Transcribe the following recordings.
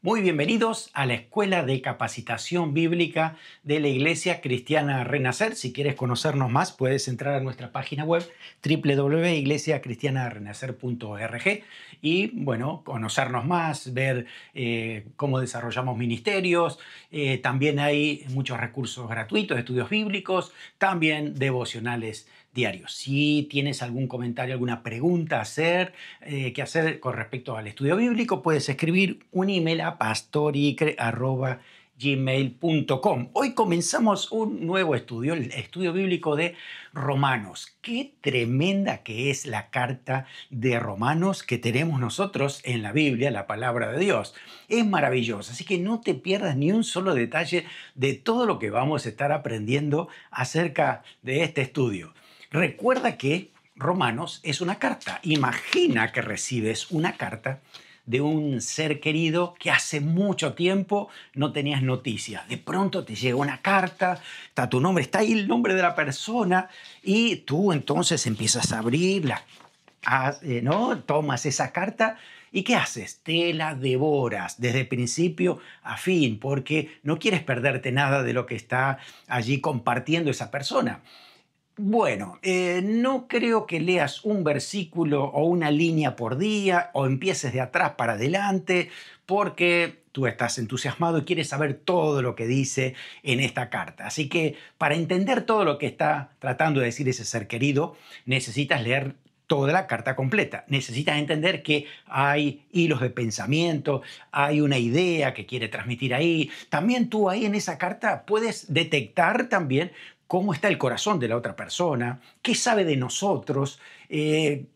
Muy bienvenidos a la Escuela de Capacitación Bíblica de la Iglesia Cristiana Renacer. Si quieres conocernos más, puedes entrar a nuestra página web www.iglesiacristianarenacer.org y, bueno, conocernos más, ver cómo desarrollamos ministerios. También hay muchos recursos gratuitos, estudios bíblicos, también devocionales diarios. Si tienes algún comentario, alguna pregunta que hacer con respecto al estudio bíblico, puedes escribir un email a pastoricre@gmail.com. Hoy comenzamos un nuevo estudio, el estudio bíblico de Romanos. Qué tremenda que es la carta de Romanos que tenemos nosotros en la Biblia, la palabra de Dios. Es maravillosa, así que no te pierdas ni un solo detalle de todo lo que vamos a estar aprendiendo acerca de este estudio. Recuerda que Romanos es una carta. Imagina que recibes una carta de un ser querido que hace mucho tiempo no tenías noticias. De pronto te llega una carta, está tu nombre, está ahí el nombre de la persona y tú entonces empiezas a abrirla, ¿no? Tomas esa carta y ¿qué haces? Te la devoras desde principio a fin porque no quieres perderte nada de lo que está allí compartiendo esa persona. Bueno, no creo que leas un versículo o una línea por día o empieces de atrás para adelante porque tú estás entusiasmado y quieres saber todo lo que dice en esta carta. Así que para entender todo lo que está tratando de decir ese ser querido, necesitas leer toda la carta completa. Necesitas entender que hay hilos de pensamiento, hay una idea que quiere transmitir ahí. También tú ahí en esa carta puedes detectar también cómo está el corazón de la otra persona, qué sabe de nosotros,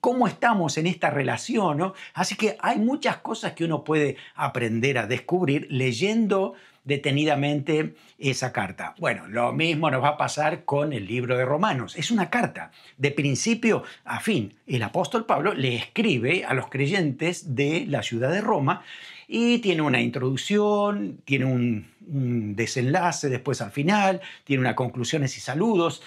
cómo estamos en esta relación, ¿no? Así que hay muchas cosas que uno puede aprender a descubrir leyendo detenidamente esa carta. Bueno, lo mismo nos va a pasar con el libro de Romanos. Es una carta de principio a fin. El apóstol Pablo le escribe a los creyentes de la ciudad de Roma y tiene una introducción, tiene un desenlace después al final, tiene unas conclusiones y saludos,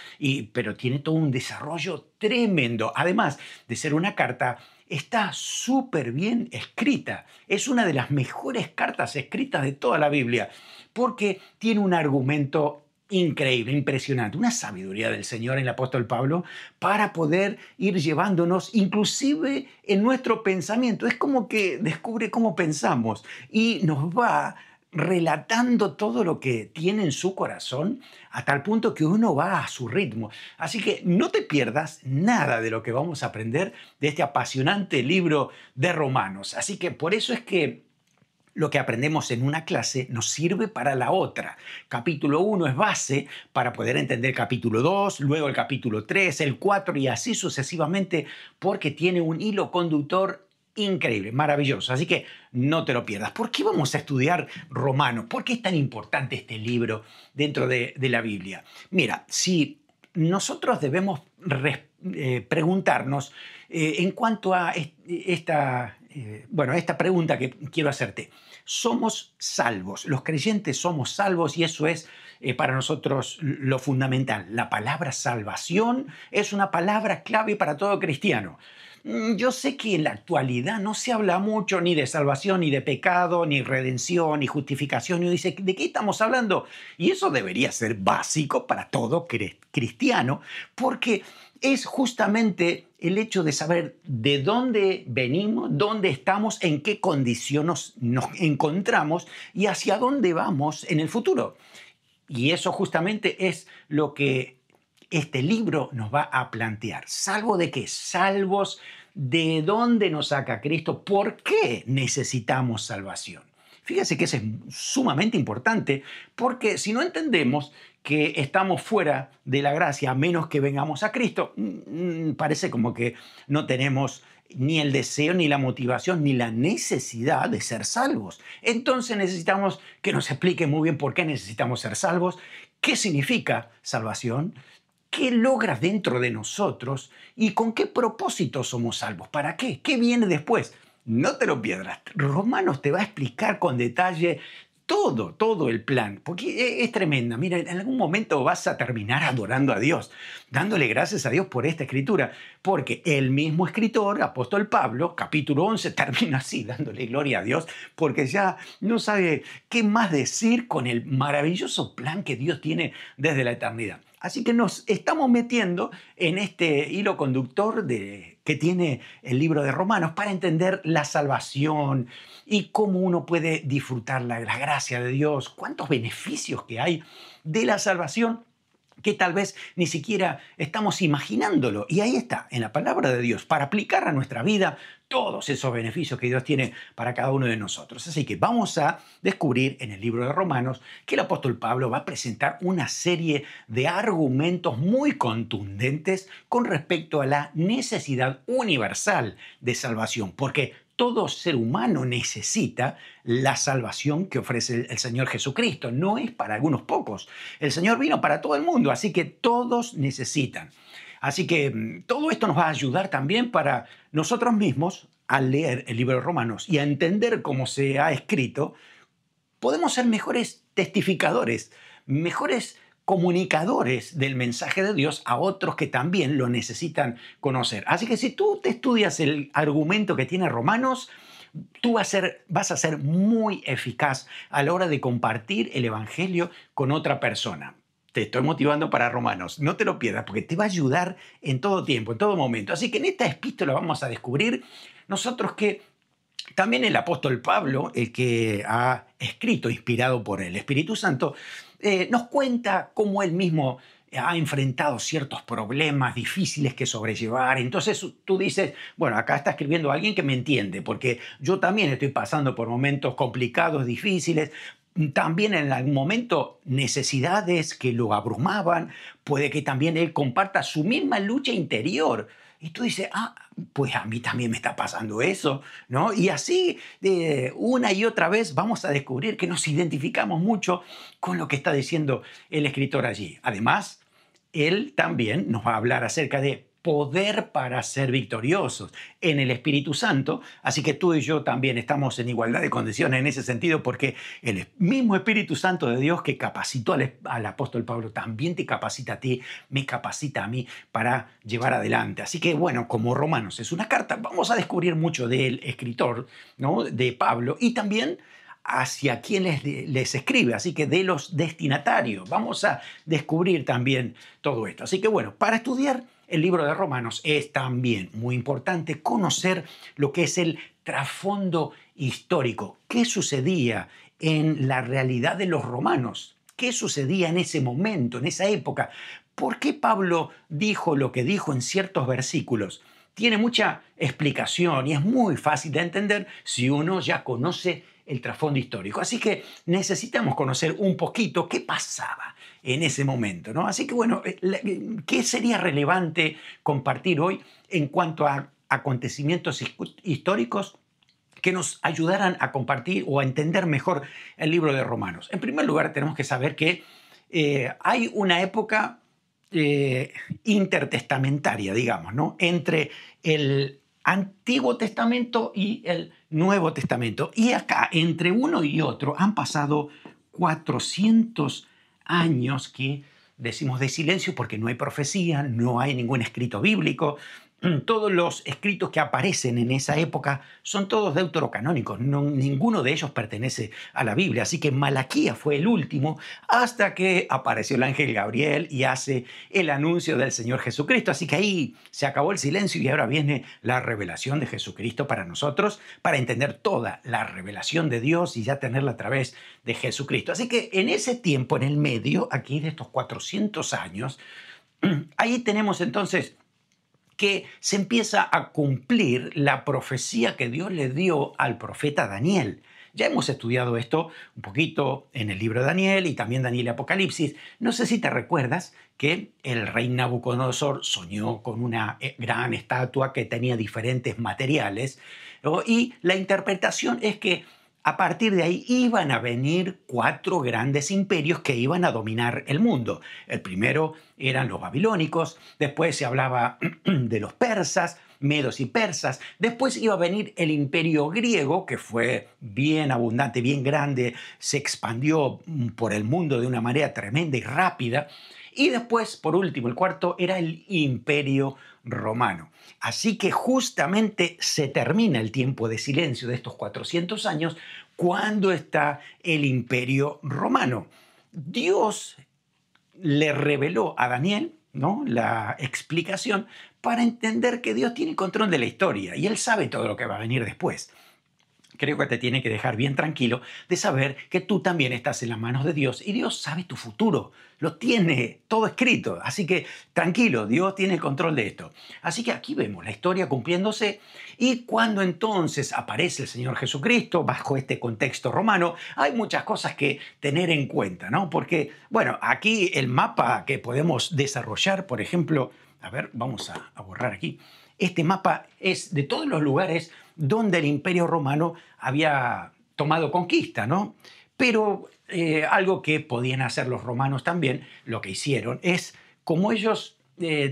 pero tiene todo un desarrollo tremendo. Además de ser una carta, está súper bien escrita. Es una de las mejores cartas escritas de toda la Biblia, porque tiene un argumento increíble, impresionante, una sabiduría del Señor en el apóstol Pablo para poder ir llevándonos inclusive en nuestro pensamiento. Es como que descubre cómo pensamos y nos va relatando todo lo que tiene en su corazón a tal punto que uno va a su ritmo. Así que no te pierdas nada de lo que vamos a aprender de este apasionante libro de Romanos. Así que por eso es que lo que aprendemos en una clase nos sirve para la otra. Capítulo 1 es base para poder entender capítulo 2, luego el capítulo 3, el 4 y así sucesivamente, porque tiene un hilo conductor increíble, maravilloso. Así que no te lo pierdas. ¿Por qué vamos a estudiar Romanos? ¿Por qué es tan importante este libro dentro de la Biblia? Mira, si nosotros debemos preguntarnos en cuanto a esta pregunta que quiero hacerte. Somos salvos, los creyentes somos salvos y eso es para nosotros lo fundamental. La palabra salvación es una palabra clave para todo cristiano. Yo sé que en la actualidad no se habla mucho ni de salvación, ni de pecado, ni redención, ni justificación. Y uno dice, ¿de qué estamos hablando? Y eso debería ser básico para todo cristiano, porque es justamente el hecho de saber de dónde venimos, dónde estamos, en qué condiciones nos encontramos y hacia dónde vamos en el futuro. Y eso justamente es lo que este libro nos va a plantear. ¿Salvo de qué? Salvos de dónde nos saca Cristo. ¿Por qué necesitamos salvación? Fíjese que eso es sumamente importante porque si no entendemos que estamos fuera de la gracia a menos que vengamos a Cristo, parece como que no tenemos ni el deseo, ni la motivación, ni la necesidad de ser salvos. Entonces necesitamos que nos explique muy bien por qué necesitamos ser salvos, qué significa salvación, qué logra dentro de nosotros y con qué propósito somos salvos. ¿Para qué? ¿Qué viene después? No te lo pierdas. Romanos te va a explicar con detalle todo el plan, porque es tremenda. Mira, en algún momento vas a terminar adorando a Dios, dándole gracias a Dios por esta escritura, porque el mismo escritor, apóstol Pablo, capítulo 11, termina así, dándole gloria a Dios, porque ya no sabe qué más decir con el maravilloso plan que Dios tiene desde la eternidad. Así que nos estamos metiendo en este hilo conductor que tiene el libro de Romanos para entender la salvación y cómo uno puede disfrutar la gracia de Dios, cuántos beneficios que hay de la salvación que tal vez ni siquiera estamos imaginándolo. Y ahí está, en la palabra de Dios, para aplicar a nuestra vida todos esos beneficios que Dios tiene para cada uno de nosotros. Así que vamos a descubrir en el libro de Romanos que el apóstol Pablo va a presentar una serie de argumentos muy contundentes con respecto a la necesidad universal de salvación, porque todo ser humano necesita la salvación que ofrece el Señor Jesucristo. No es para algunos pocos. El Señor vino para todo el mundo, así que todos necesitan. Así que todo esto nos va a ayudar también para nosotros mismos, al leer el libro de Romanos y a entender cómo se ha escrito, podemos ser mejores testificadores, mejores comunicadores del mensaje de Dios a otros que también lo necesitan conocer. Así que si tú te estudias el argumento que tiene Romanos, tú vas a ser muy eficaz a la hora de compartir el Evangelio con otra persona. Te estoy motivando para Romanos, no te lo pierdas porque te va a ayudar en todo tiempo, en todo momento. Así que en esta epístola vamos a descubrir nosotros que también el apóstol Pablo, el que ha escrito, inspirado por el Espíritu Santo, nos cuenta cómo él mismo ha enfrentado ciertos problemas difíciles que sobrellevar. Entonces tú dices, bueno, acá está escribiendo alguien que me entiende, porque yo también estoy pasando por momentos complicados, difíciles, también en algún momento necesidades que lo abrumaban, puede que también él comparta su misma lucha interior. Y tú dices, pues a mí también me está pasando eso, ¿no? Y así, una y otra vez, vamos a descubrir que nos identificamos mucho con lo que está diciendo el escritor allí. Además, él también nos va a hablar acerca de poder para ser victoriosos en el Espíritu Santo. Así que tú y yo también estamos en igualdad de condiciones en ese sentido, porque el mismo Espíritu Santo de Dios que capacitó al apóstol Pablo también te capacita a ti, me capacita a mí para llevar adelante. Así que bueno, como Romanos es una carta, vamos a descubrir mucho del escritor, ¿no?, de Pablo, y también hacia quienes les escribe, así que de los destinatarios. Vamos a descubrir también todo esto. Así que bueno, para estudiar el libro de Romanos es también muy importante conocer lo que es el trasfondo histórico. ¿Qué sucedía en la realidad de los romanos? ¿Qué sucedía en ese momento, en esa época? ¿Por qué Pablo dijo lo que dijo en ciertos versículos? Tiene mucha explicación y es muy fácil de entender si uno ya conoce el trasfondo histórico. Así que necesitamos conocer un poquito qué pasaba en ese momento, ¿no? Así que bueno, ¿qué sería relevante compartir hoy en cuanto a acontecimientos históricos que nos ayudaran a compartir o a entender mejor el libro de Romanos? En primer lugar, tenemos que saber que hay una época intertestamentaria, digamos, ¿no?, entre el Antiguo Testamento y el Nuevo Testamento. Y acá, entre uno y otro, han pasado 400 años que decimos de silencio porque no hay profecía, no hay ningún escrito bíblico. Todos los escritos que aparecen en esa época son todos deuterocanónicos, ninguno de ellos pertenece a la Biblia, así que Malaquías fue el último hasta que apareció el ángel Gabriel y hace el anuncio del Señor Jesucristo, así que ahí se acabó el silencio y ahora viene la revelación de Jesucristo para nosotros, para entender toda la revelación de Dios y ya tenerla a través de Jesucristo. Así que en ese tiempo, en el medio, aquí de estos 400 años, ahí tenemos entonces que se empieza a cumplir la profecía que Dios le dio al profeta Daniel. Ya hemos estudiado esto un poquito en el libro de Daniel y también Daniel y Apocalipsis. No sé si te recuerdas que el rey Nabucodonosor soñó con una gran estatua que tenía diferentes materiales, ¿no? Y la interpretación es que a partir de ahí iban a venir 4 grandes imperios que iban a dominar el mundo. El primero eran los babilónicos, después se hablaba de los persas, medos y persas. Después iba a venir el imperio griego, que fue bien abundante, bien grande, se expandió por el mundo de una manera tremenda y rápida. Y después, por último, el cuarto era el imperio romano. Así que justamente se termina el tiempo de silencio de estos 400 años cuando está el imperio romano. Dios le reveló a Daniel, ¿no?, la explicación para entender que Dios tiene control de la historia y Él sabe todo lo que va a venir después. Creo que te tiene que dejar bien tranquilo de saber que tú también estás en las manos de Dios y Dios sabe tu futuro, lo tiene todo escrito. Así que tranquilo, Dios tiene el control de esto. Así que aquí vemos la historia cumpliéndose y cuando entonces aparece el Señor Jesucristo bajo este contexto romano, hay muchas cosas que tener en cuenta, ¿no? Porque, bueno, aquí el mapa que podemos desarrollar, por ejemplo, a ver, vamos a borrar aquí. Este mapa es de todos los lugares donde el Imperio Romano había tomado conquista, ¿no? Pero algo que podían hacer los romanos también, lo que hicieron, es como ellos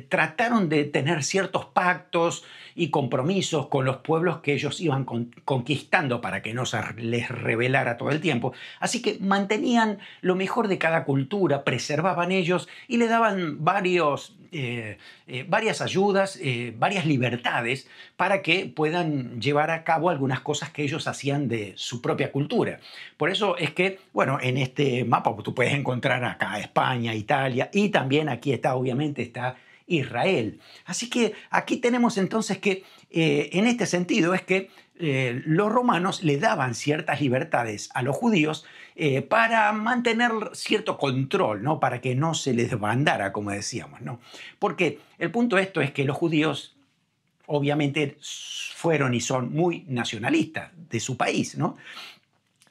trataron de tener ciertos pactos y compromisos con los pueblos que ellos iban conquistando para que no se les rebelara todo el tiempo. Así que mantenían lo mejor de cada cultura, preservaban ellos y le daban varias ayudas, varias libertades para que puedan llevar a cabo algunas cosas que ellos hacían de su propia cultura. Por eso es que, bueno, en este mapa tú puedes encontrar acá España, Italia y también aquí está, obviamente, está Israel. Así que aquí tenemos entonces que, en este sentido, es que los romanos le daban ciertas libertades a los judíos para mantener cierto control, ¿no? Para que no se les desbandara, como decíamos, ¿no? Porque el punto de esto es que los judíos obviamente fueron y son muy nacionalistas de su país, ¿no?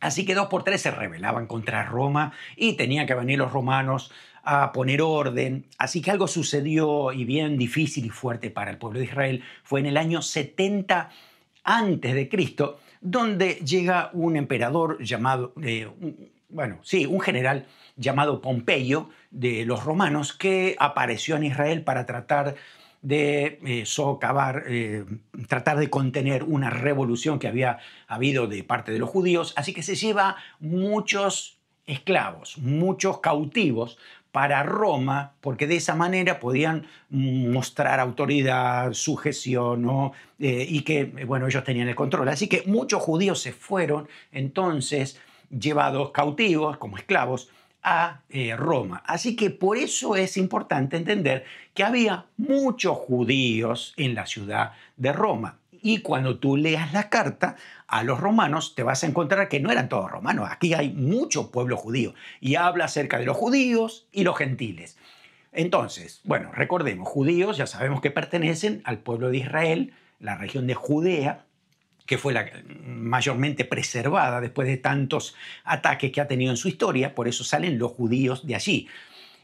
Así que dos por tres se rebelaban contra Roma y tenían que venir los romanos a poner orden. Así que algo sucedió y bien difícil y fuerte para el pueblo de Israel fue en el año 70 antes de Cristo, donde llega un emperador llamado, un general llamado Pompeyo de los romanos que apareció en Israel para tratar de socavar, tratar de contener una revolución que había habido de parte de los judíos. Así que se lleva muchos esclavos, muchos cautivos para Roma, porque de esa manera podían mostrar autoridad, sujeción, ¿no? Y que, bueno, ellos tenían el control. Así que muchos judíos se fueron entonces llevados cautivos como esclavos a Roma. Así que por eso es importante entender que había muchos judíos en la ciudad de Roma. Y cuando tú leas la carta a los romanos, te vas a encontrar que no eran todos romanos. Aquí hay mucho pueblo judío y habla acerca de los judíos y los gentiles. Entonces, bueno, recordemos, judíos ya sabemos que pertenecen al pueblo de Israel, la región de Judea, que fue la mayormente preservada después de tantos ataques que ha tenido en su historia, por eso salen los judíos de allí.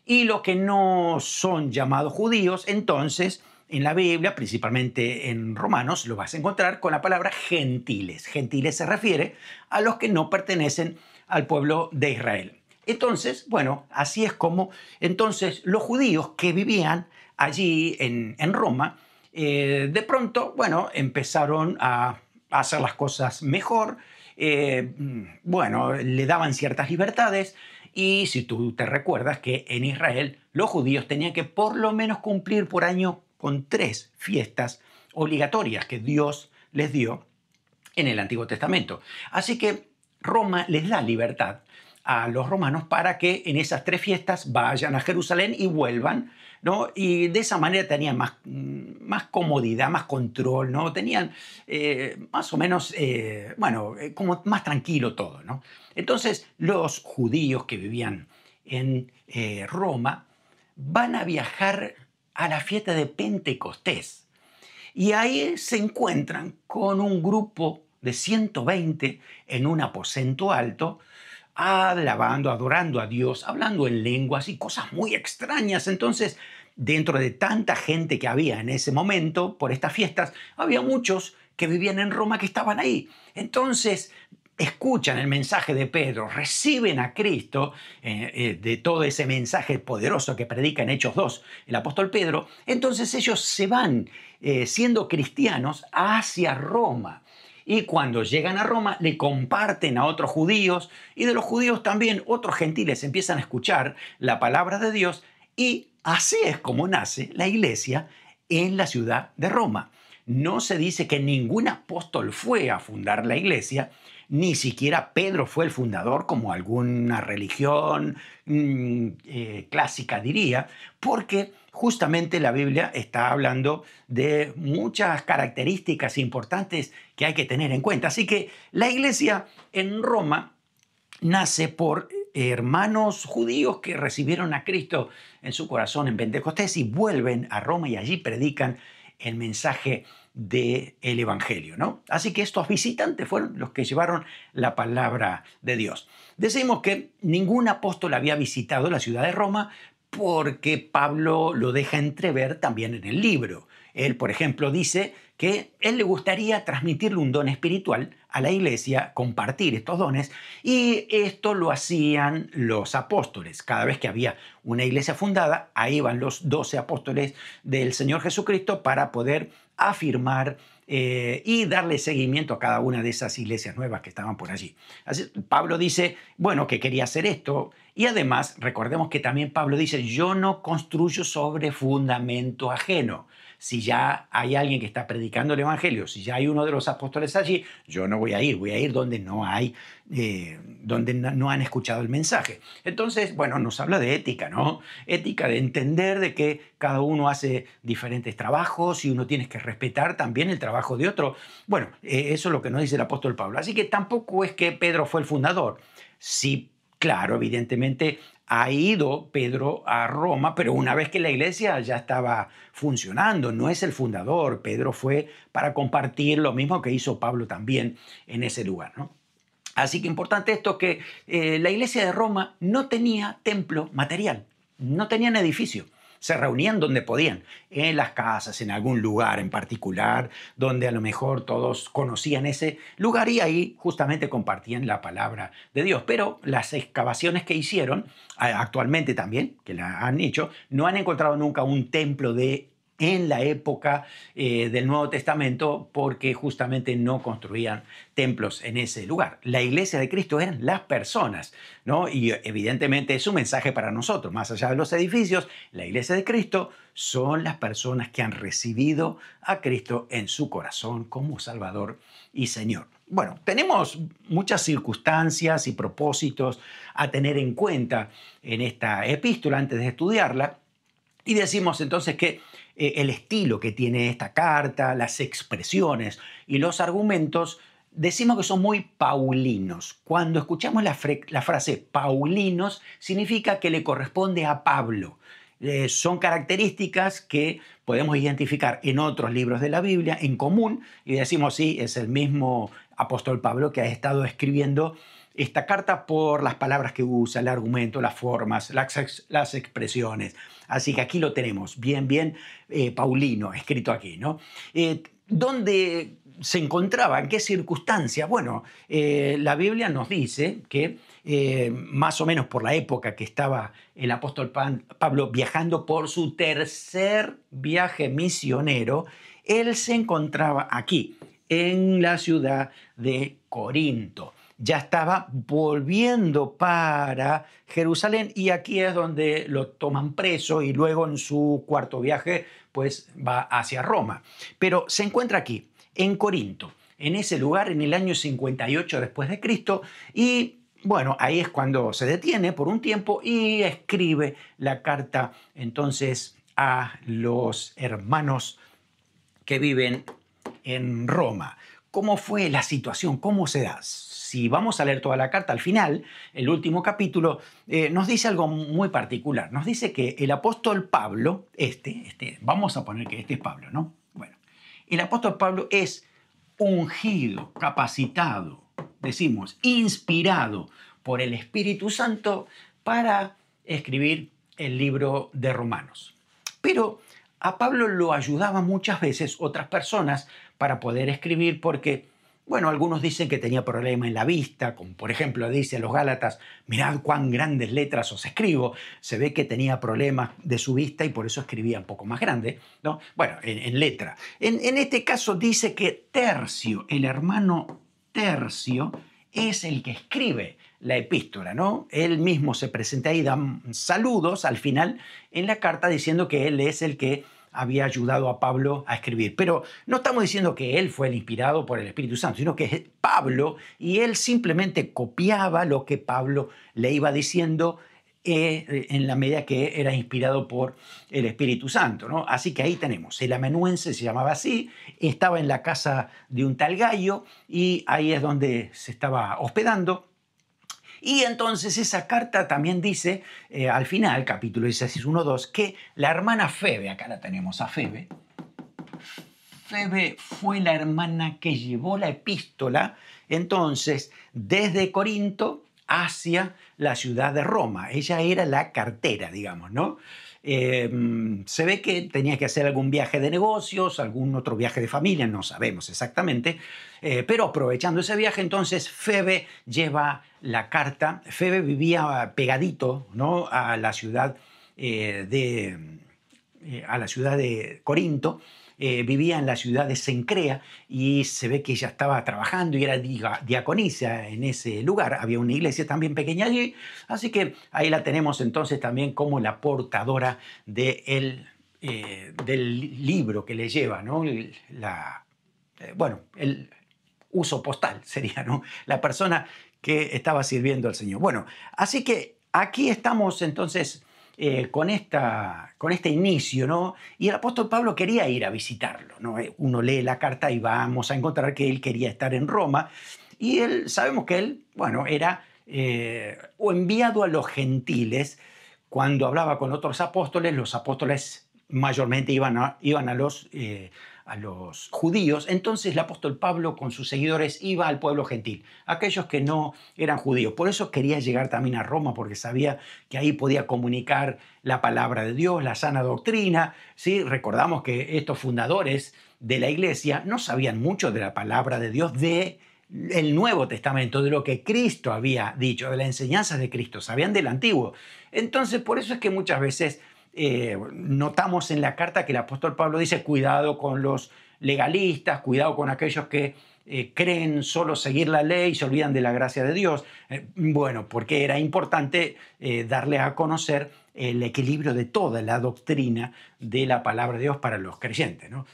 Y los que no son llamados judíos, entonces, en la Biblia, principalmente en Romanos, lo vas a encontrar con la palabra gentiles. Gentiles se refiere a los que no pertenecen al pueblo de Israel. Entonces, bueno, así es como entonces los judíos que vivían allí en Roma, de pronto, bueno, empezaron a hacer las cosas mejor, bueno, le daban ciertas libertades y si tú te recuerdas que en Israel los judíos tenían que por lo menos cumplir por año con 3 fiestas obligatorias que Dios les dio en el Antiguo Testamento. Así que Roma les da libertad a los romanos para que en esas 3 fiestas vayan a Jerusalén y vuelvan, ¿no? Y de esa manera tenían más comodidad, más control, ¿no? Tenían más o menos, como más tranquilo todo, ¿no? Entonces, los judíos que vivían en Roma van a viajar a la fiesta de Pentecostés. Y ahí se encuentran con un grupo de 120 en un aposento alto, alabando, adorando a Dios, hablando en lenguas y cosas muy extrañas. Entonces, dentro de tanta gente que había en ese momento por estas fiestas, había muchos que vivían en Roma que estaban ahí. Entonces, escuchan el mensaje de Pedro, reciben a Cristo de todo ese mensaje poderoso que predica en Hechos 2 el apóstol Pedro, entonces ellos se van siendo cristianos hacia Roma. Y cuando llegan a Roma le comparten a otros judíos y de los judíos también otros gentiles empiezan a escuchar la palabra de Dios y así es como nace la iglesia en la ciudad de Roma. No se dice que ningún apóstol fue a fundar la iglesia, ni siquiera Pedro fue el fundador, como alguna religión clásica diría, porque justamente la Biblia está hablando de muchas características importantes que hay que tener en cuenta. Así que la iglesia en Roma nace por hermanos judíos que recibieron a Cristo en su corazón en Pentecostés y vuelven a Roma y allí predican el mensaje del Evangelio, ¿no? Así que estos visitantes fueron los que llevaron la palabra de Dios. Decimos que ningún apóstol había visitado la ciudad de Roma porque Pablo lo deja entrever también en el libro. Él, por ejemplo, dice que él le gustaría transmitirle un don espiritual a la iglesia, compartir estos dones, y esto lo hacían los apóstoles. Cada vez que había una iglesia fundada, ahí van los 12 apóstoles del Señor Jesucristo para poder afirmar y darle seguimiento a cada una de esas iglesias nuevas que estaban por allí. Así, Pablo dice, bueno, que quería hacer esto, y además recordemos que también Pablo dice, yo no construyo sobre fundamento ajeno. Si ya hay alguien que está predicando el Evangelio, si ya hay uno de los apóstoles allí, yo no voy a ir donde no hay, donde no han escuchado el mensaje. Entonces, bueno, nos habla de ética, ¿no? Ética de entender de que cada uno hace diferentes trabajos y uno tiene que respetar también el trabajo de otro. Bueno, eso es lo que nos dice el apóstol Pablo. Así que tampoco es que Pedro fue el fundador. Sí, claro, evidentemente ha ido Pedro a Roma, pero una vez que la iglesia ya estaba funcionando, no es el fundador. Pedro fue para compartir lo mismo que hizo Pablo también en ese lugar, ¿no? Así que importante esto que la iglesia de Roma no tenía templo material, no tenían edificio. Se reunían donde podían, en las casas, en algún lugar en particular, donde a lo mejor todos conocían ese lugar y ahí justamente compartían la palabra de Dios. Pero las excavaciones que hicieron, actualmente también, que la han hecho, no han encontrado nunca un templo en la época del Nuevo Testamento porque justamente no construían templos en ese lugar. La iglesia de Cristo eran las personas, ¿no? Y evidentemente es un mensaje para nosotros, más allá de los edificios, la iglesia de Cristo son las personas que han recibido a Cristo en su corazón como Salvador y Señor. Bueno, tenemos muchas circunstancias y propósitos a tener en cuenta en esta epístola antes de estudiarla y decimos entonces que el estilo que tiene esta carta, las expresiones y los argumentos, decimos que son muy paulinos. Cuando escuchamos la frase paulinos, significa que le corresponde a Pablo. Son características que podemos identificar en otros libros de la Biblia en común y decimos, sí, es el mismo apóstol Pablo que ha estado escribiendo esta carta por las palabras que usa, el argumento, las formas, las expresiones. Así que aquí lo tenemos, bien paulino, escrito aquí, ¿no? ¿Dónde se encontraba? ¿En qué circunstancia? Bueno, la Biblia nos dice que más o menos por la época que estaba el apóstol Pablo viajando por su tercer viaje misionero, él se encontraba aquí, en la ciudad de Corinto. Ya estaba volviendo para Jerusalén y aquí es donde lo toman preso y luego en su cuarto viaje pues va hacia Roma. Pero se encuentra aquí, en Corinto, en ese lugar en el año 58 después de Cristo y bueno, ahí es cuando se detiene por un tiempo y escribe la carta entonces a los hermanos que viven en Roma. ¿Cómo fue la situación? ¿Cómo se da? Si vamos a leer toda la carta, al final, el último capítulo, nos dice algo muy particular. Nos dice que el apóstol Pablo, vamos a poner que este es Pablo, ¿no? Bueno, el apóstol Pablo es ungido, capacitado, decimos, inspirado por el Espíritu Santo para escribir el libro de Romanos. Pero a Pablo lo ayudaban muchas veces otras personas para poder escribir porque Bueno, algunos dicen que tenía problema en la vista, como por ejemplo dice a los Gálatas, mirad cuán grandes letras os escribo. Se ve que tenía problemas de su vista y por eso escribía un poco más grande, ¿no? Bueno, en letra. En este caso dice que Tercio, el hermano Tercio, es el que escribe la epístola, ¿no? Él mismo se presenta ahí, da saludos al final en la carta diciendo que él es el que había ayudado a Pablo a escribir. Pero no estamos diciendo que él fue el inspirado por el Espíritu Santo, sino que es Pablo y él simplemente copiaba lo que Pablo le iba diciendo en la medida que era inspirado por el Espíritu Santo, ¿no? Así que ahí tenemos, el amanuense se llamaba así, estaba en la casa de un tal Gayo y ahí es donde se estaba hospedando. Y entonces esa carta también dice, al final, capítulo 16, 1-2, que la hermana Febe, acá la tenemos a Febe, Febe fue la hermana que llevó la epístola, entonces, desde Corinto hacia la ciudad de Roma. Ella era la cartera, digamos, ¿no? Se ve que tenía que hacer algún viaje de negocios, algún otro viaje de familia, no sabemos exactamente, pero aprovechando ese viaje, entonces Febe lleva la carta. Febe vivía pegadito, ¿no?, a la ciudad de Corinto. Vivía en la ciudad de Cencrea y se ve que ella estaba trabajando y era diaconisa en ese lugar. Había una iglesia también pequeña allí, así que ahí la tenemos entonces también como la portadora del libro que le lleva, ¿no? El uso postal sería, ¿no?, la persona que estaba sirviendo al Señor. Bueno, así que aquí estamos entonces con este inicio, ¿no? Y el apóstol Pablo quería ir a visitarlo, ¿no? Uno lee la carta y vamos a encontrar que él quería estar en Roma y sabemos que él, bueno, era o enviado a los gentiles. Cuando hablaba con otros apóstoles, los apóstoles mayormente iban a los judíos. Entonces el apóstol Pablo con sus seguidores iba al pueblo gentil, aquellos que no eran judíos. Por eso quería llegar también a Roma, porque sabía que ahí podía comunicar la palabra de Dios, la sana doctrina. ¿Sí? Recordamos que estos fundadores de la iglesia no sabían mucho de la palabra de Dios, del Nuevo Testamento, de lo que Cristo había dicho, de las enseñanzas de Cristo, sabían del Antiguo. Entonces, por eso es que muchas veces notamos en la carta que el apóstol Pablo dice, cuidado con los legalistas, cuidado con aquellos que creen solo seguir la ley y se olvidan de la gracia de Dios. Bueno, porque era importante darle a conocer el equilibrio de toda la doctrina de la palabra de Dios para los creyentes, ¿no?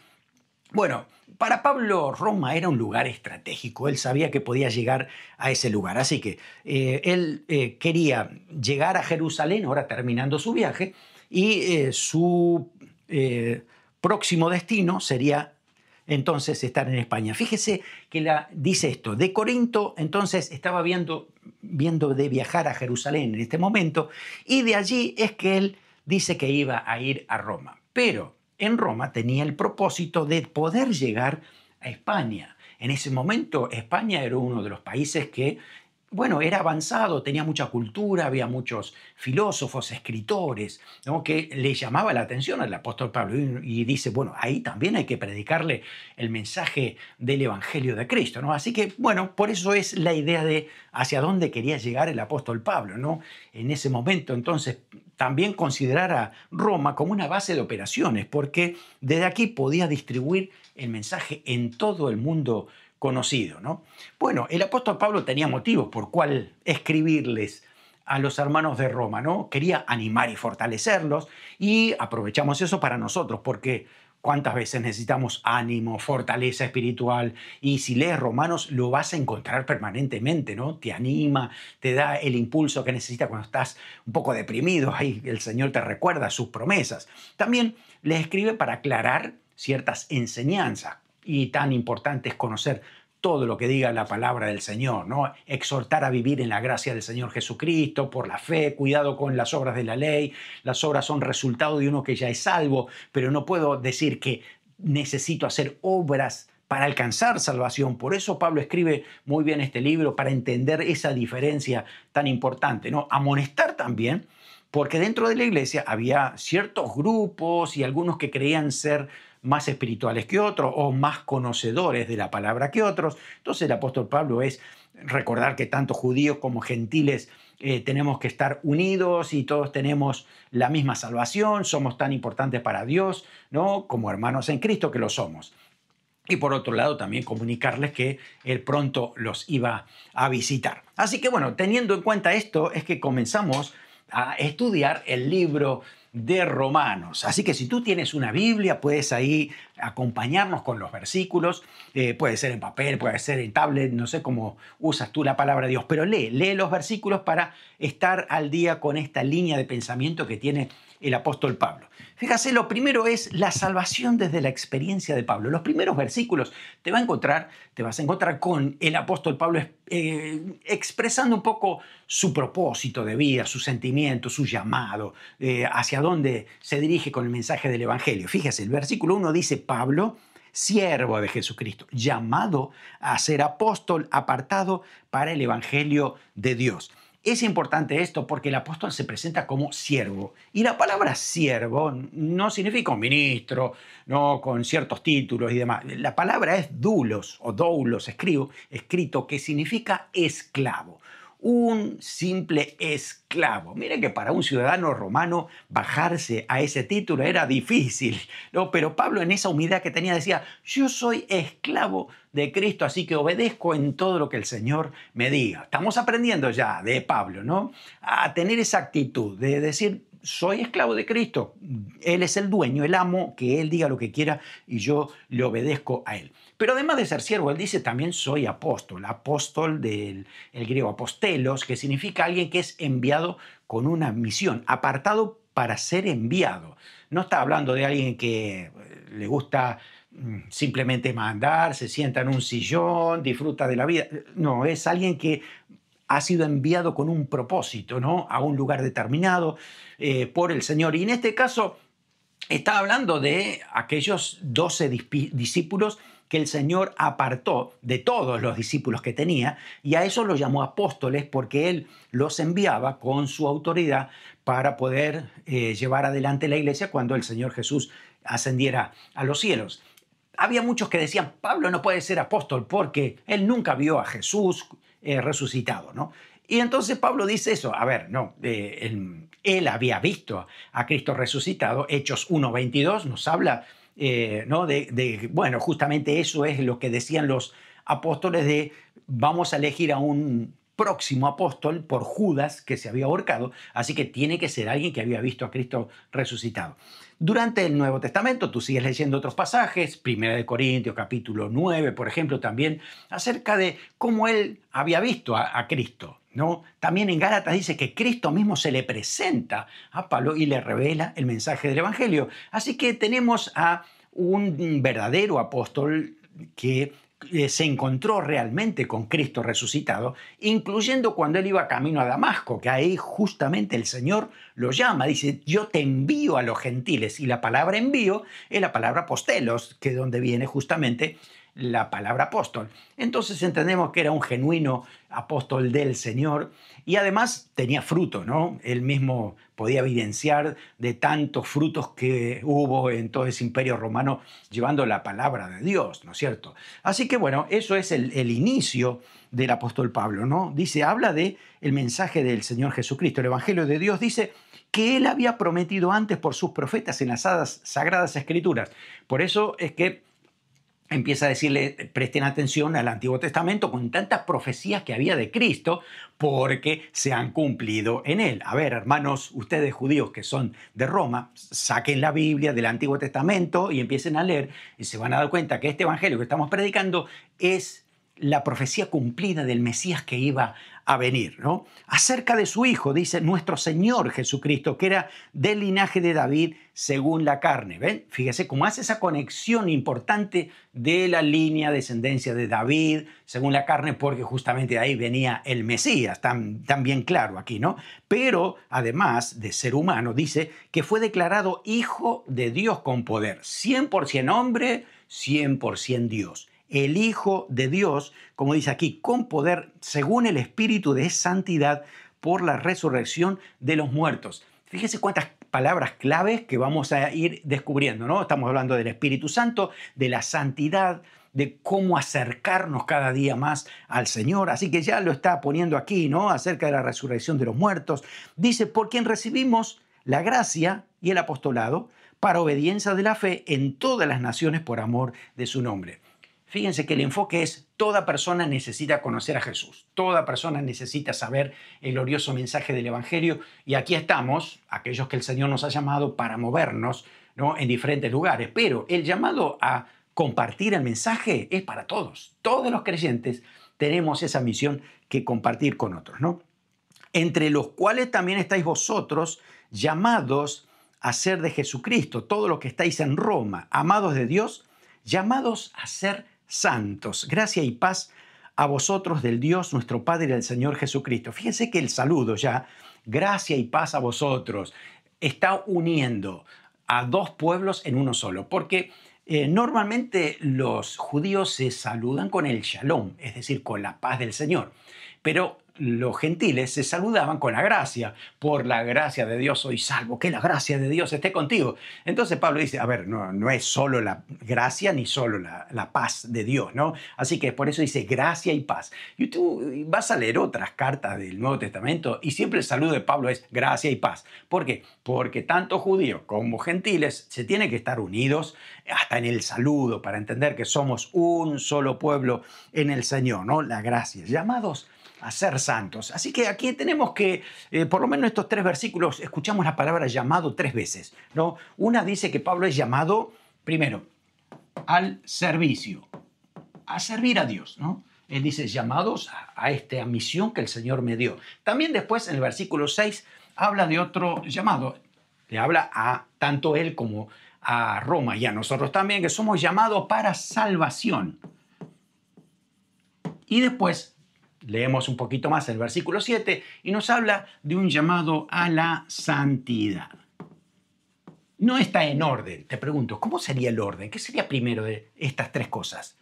Bueno, para Pablo Roma era un lugar estratégico, él sabía que podía llegar a ese lugar, así que él quería llegar a Jerusalén, ahora terminando su viaje, y su próximo destino sería entonces estar en España. Fíjese que dice esto, de Corinto entonces estaba viendo de viajar a Jerusalén en este momento, y de allí es que él dice que iba a ir a Roma, pero en Roma tenía el propósito de poder llegar a España. En ese momento España era uno de los países que, bueno, era avanzado, tenía mucha cultura, había muchos filósofos, escritores, ¿no?, que le llamaba la atención al apóstol Pablo y dice, bueno, ahí también hay que predicarle el mensaje del Evangelio de Cristo, ¿no? Así que, bueno, por eso es la idea de hacia dónde quería llegar el apóstol Pablo, ¿no? En ese momento, entonces, también considerar a Roma como una base de operaciones, porque desde aquí podía distribuir el mensaje en todo el mundo conocido, ¿no? Bueno, el apóstol Pablo tenía motivos por cuál escribirles a los hermanos de Roma, ¿no? Quería animar y fortalecerlos y aprovechamos eso para nosotros, porque cuántas veces necesitamos ánimo, fortaleza espiritual, y si lees Romanos lo vas a encontrar permanentemente, ¿no? Te anima, te da el impulso que necesitas cuando estás un poco deprimido, ahí el Señor te recuerda sus promesas. También les escribe para aclarar ciertas enseñanzas, y tan importante es conocer todo lo que diga la palabra del Señor, ¿no? Exhortar a vivir en la gracia del Señor Jesucristo, por la fe, cuidado con las obras de la ley. Las obras son resultado de uno que ya es salvo, pero no puedo decir que necesito hacer obras para alcanzar salvación. Por eso Pablo escribe muy bien este libro, para entender esa diferencia tan importante, ¿no? Amonestar también porque dentro de la iglesia había ciertos grupos y algunos que creían ser más espirituales que otros o más conocedores de la palabra que otros. Entonces el apóstol Pablo es recordar que tanto judíos como gentiles tenemos que estar unidos y todos tenemos la misma salvación, somos tan importantes para Dios, ¿no? Como hermanos en Cristo que lo somos. Y por otro lado también comunicarles que él pronto los iba a visitar. Así que bueno, teniendo en cuenta esto es que comenzamos a estudiar el libro de Romanos. Así que si tú tienes una Biblia, puedes ahí acompañarnos con los versículos. Puede ser en papel, puede ser en tablet, no sé cómo usas tú la palabra de Dios, pero lee los versículos para estar al día con esta línea de pensamiento que tiene el apóstol Pablo. Fíjate, lo primero es la salvación desde la experiencia de Pablo. Los primeros versículos te vas a encontrar con el apóstol Pablo expresando un poco su propósito de vida, su sentimiento, su llamado, hacia dónde se dirige con el mensaje del Evangelio. Fíjese, el versículo 1 dice: Pablo, siervo de Jesucristo, llamado a ser apóstol, apartado para el Evangelio de Dios. Es importante esto porque el apóstol se presenta como siervo. Y la palabra siervo no significa un ministro, no con ciertos títulos y demás. La palabra es doulos o doulos escrito, que significa esclavo. Un simple esclavo. Miren que para un ciudadano romano bajarse a ese título era difícil, ¿no? Pero Pablo, en esa humildad que tenía, decía: yo soy esclavo de Cristo, así que obedezco en todo lo que el Señor me diga. Estamos aprendiendo ya de Pablo, ¿no? A tener esa actitud de decir: soy esclavo de Cristo. Él es el dueño, el amo, que Él diga lo que quiera y yo le obedezco a Él. Pero además de ser siervo, él dice también: soy apóstol. Apóstol del el griego apostelos, que significa alguien que es enviado con una misión, apartado para ser enviado. No está hablando de alguien que le gusta simplemente mandar, se sienta en un sillón, disfruta de la vida. No, es alguien que ha sido enviado con un propósito, ¿no? A un lugar determinado por el Señor. Y en este caso está hablando de aquellos 12 discípulos que el Señor apartó de todos los discípulos que tenía, y a esos los llamó apóstoles porque Él los enviaba con su autoridad para poder llevar adelante la iglesia cuando el Señor Jesús ascendiera a los cielos. Había muchos que decían: Pablo no puede ser apóstol porque él nunca vio a Jesús resucitado, ¿no? Y entonces Pablo dice eso: a ver, no, él había visto a Cristo resucitado. Hechos 1:22 nos habla, ¿no? Bueno, justamente eso es lo que decían los apóstoles de: vamos a elegir a un próximo apóstol por Judas, que se había ahorcado, así que tiene que ser alguien que había visto a Cristo resucitado. Durante el Nuevo Testamento, tú sigues leyendo otros pasajes, 1 Corintios capítulo 9, por ejemplo, también, acerca de cómo él había visto a Cristo, ¿no? También en Gálatas dice que Cristo mismo se le presenta a Pablo y le revela el mensaje del Evangelio. Así que tenemos a un verdadero apóstol que se encontró realmente con Cristo resucitado, incluyendo cuando él iba camino a Damasco, que ahí justamente el Señor lo llama, dice: yo te envío a los gentiles, y la palabra envío es la palabra apostelos, que es donde viene justamente la palabra apóstol. Entonces entendemos que era un genuino apóstol del Señor y además tenía fruto, ¿no? Él mismo podía evidenciar de tantos frutos que hubo en todo ese imperio romano llevando la palabra de Dios, ¿no es cierto? Así que bueno, eso es el inicio del apóstol Pablo, ¿no? Dice, habla de el mensaje del Señor Jesucristo. El Evangelio de Dios dice que Él había prometido antes por sus profetas en las Sagradas Escrituras. Por eso es que empieza a decirle: presten atención al Antiguo Testamento con tantas profecías que había de Cristo, porque se han cumplido en él. A ver, hermanos, ustedes judíos que son de Roma, saquen la Biblia del Antiguo Testamento y empiecen a leer, y se van a dar cuenta que este evangelio que estamos predicando es la profecía cumplida del Mesías que iba a venir, ¿no? Acerca de su Hijo, dice: nuestro Señor Jesucristo, que era del linaje de David según la carne. ¿Ven? Fíjese cómo hace esa conexión importante de la línea de descendencia de David según la carne, porque justamente de ahí venía el Mesías, tan bien claro aquí, ¿no? Pero además de ser humano, dice que fue declarado Hijo de Dios con poder, 100% hombre, 100% Dios. El Hijo de Dios, como dice aquí, con poder según el Espíritu de santidad por la resurrección de los muertos. Fíjese cuántas palabras claves que vamos a ir descubriendo, ¿no? Estamos hablando del Espíritu Santo, de la santidad, de cómo acercarnos cada día más al Señor. Así que ya lo está poniendo aquí, ¿no? Acerca de la resurrección de los muertos. Dice, por quien recibimos la gracia y el apostolado para obediencia de la fe en todas las naciones por amor de su nombre. Fíjense que el enfoque es toda persona necesita conocer a Jesús, toda persona necesita saber el glorioso mensaje del Evangelio y aquí estamos, aquellos que el Señor nos ha llamado para movernos, ¿no? En diferentes lugares, pero el llamado a compartir el mensaje es para todos. Todos los creyentes tenemos esa misión que compartir con otros, ¿no? Entre los cuales también estáis vosotros llamados a ser de Jesucristo, todos los que estáis en Roma, amados de Dios, llamados a ser santos. Gracia y paz a vosotros del Dios nuestro Padre y del Señor Jesucristo. Fíjense que el saludo ya, gracia y paz a vosotros, está uniendo a dos pueblos en uno solo, porque normalmente los judíos se saludan con el shalom, es decir, con la paz del Señor, pero los gentiles se saludaban con la gracia. Por la gracia de Dios soy salvo, que la gracia de Dios esté contigo. Entonces Pablo dice, a ver, no es solo la gracia ni solo la paz de Dios, ¿no? Así que por eso dice gracia y paz. Y tú vas a leer otras cartas del Nuevo Testamento y siempre el saludo de Pablo es gracia y paz. ¿Por qué? Porque tanto judíos como gentiles se tienen que estar unidos hasta en el saludo para entender que somos un solo pueblo en el Señor, ¿no? La gracia. Llamados a ser santos. Así que aquí tenemos que, por lo menos en estos 3 versículos, escuchamos la palabra llamado 3 veces, ¿no? Una dice que Pablo es llamado, primero, al servicio, a servir a Dios, ¿no? Él dice, llamados a esta misión que el Señor me dio. También después, en el versículo 6, habla de otro llamado. Le habla a tanto él como a Roma y a nosotros también, que somos llamados para salvación. Y después leemos un poquito más el versículo 7 y nos habla de un llamado a la santidad. No está en orden. Te pregunto, ¿cómo sería el orden? ¿Qué sería primero de estas 3 cosas?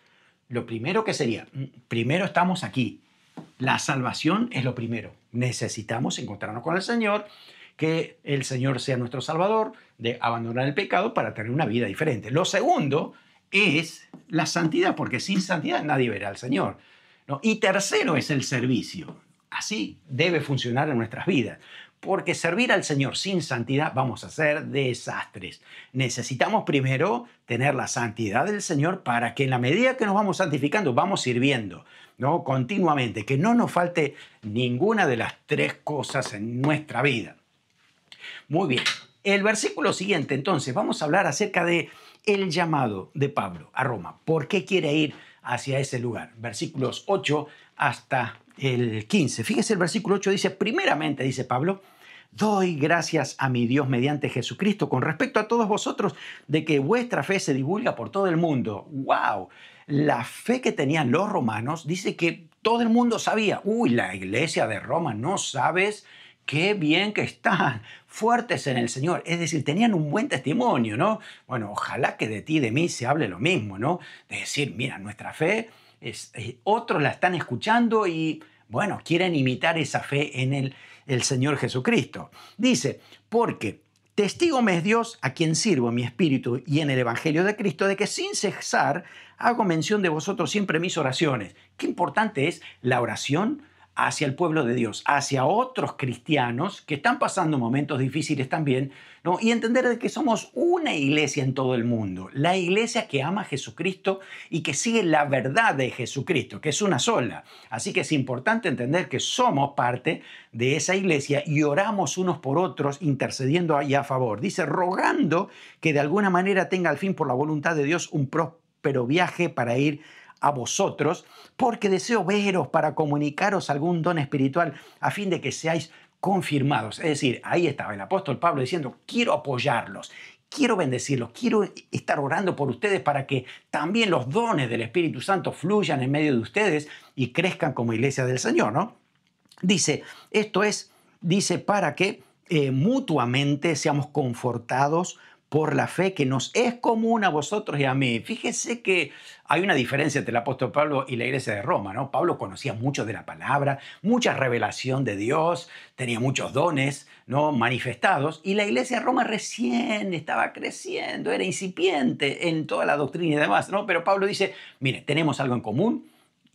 Lo primero que sería, primero estamos aquí. La salvación es lo primero. Necesitamos encontrarnos con el Señor, que el Señor sea nuestro Salvador, de abandonar el pecado para tener una vida diferente. Lo segundo es la santidad, porque sin santidad nadie verá al Señor, ¿no? Y tercero es el servicio. Así debe funcionar en nuestras vidas, porque servir al Señor sin santidad vamos a hacer desastres. Necesitamos primero tener la santidad del Señor para que en la medida que nos vamos santificando, vamos sirviendo, ¿no? Continuamente, que no nos falte ninguna de las 3 cosas en nuestra vida. Muy bien, el versículo siguiente, entonces, vamos a hablar acerca de el llamado de Pablo a Roma. ¿Por qué quiere ir hacia ese lugar? Versículos 8 hasta el 15. Fíjese, el versículo 8 dice, primeramente, dice Pablo, doy gracias a mi Dios mediante Jesucristo con respecto a todos vosotros de que vuestra fe se divulga por todo el mundo. ¡Wow! La fe que tenían los romanos dice que todo el mundo sabía. ¡Uy, la iglesia de Roma! No sabes qué bien que están fuertes en el Señor. Es decir, tenían un buen testimonio, ¿no? Bueno, ojalá que de ti y de mí se hable lo mismo, ¿no? De decir, mira, nuestra fe, otros la están escuchando y, bueno, quieren imitar esa fe en el Señor Jesucristo. Dice, porque testigo me es Dios a quien sirvo en mi espíritu y en el Evangelio de Cristo, de que sin cesar hago mención de vosotros siempre en mis oraciones. Qué importante es la oración hacia el pueblo de Dios, hacia otros cristianos que están pasando momentos difíciles también, ¿no? Y entender de que somos una iglesia en todo el mundo, la iglesia que ama a Jesucristo y que sigue la verdad de Jesucristo, que es una sola. Así que es importante entender que somos parte de esa iglesia y oramos unos por otros, intercediendo ahí a favor. Dice, rogando que de alguna manera tenga al fin por la voluntad de Dios un próspero viaje para ir a vosotros, porque deseo veros para comunicaros algún don espiritual a fin de que seáis confirmados. Es decir, ahí estaba el apóstol Pablo diciendo, quiero apoyarlos, quiero bendecirlos, quiero estar orando por ustedes para que también los dones del Espíritu Santo fluyan en medio de ustedes y crezcan como iglesia del Señor, ¿no? Dice, esto es, dice, para que mutuamente seamos confortados por la fe que nos es común a vosotros y a mí. Fíjese que hay una diferencia entre el apóstol Pablo y la iglesia de Roma, ¿no? Pablo conocía mucho de la palabra, mucha revelación de Dios, tenía muchos dones, ¿no?, manifestados, y la iglesia de Roma recién estaba creciendo, era incipiente en toda la doctrina y demás, ¿no? Pero Pablo dice, mire, tenemos algo en común,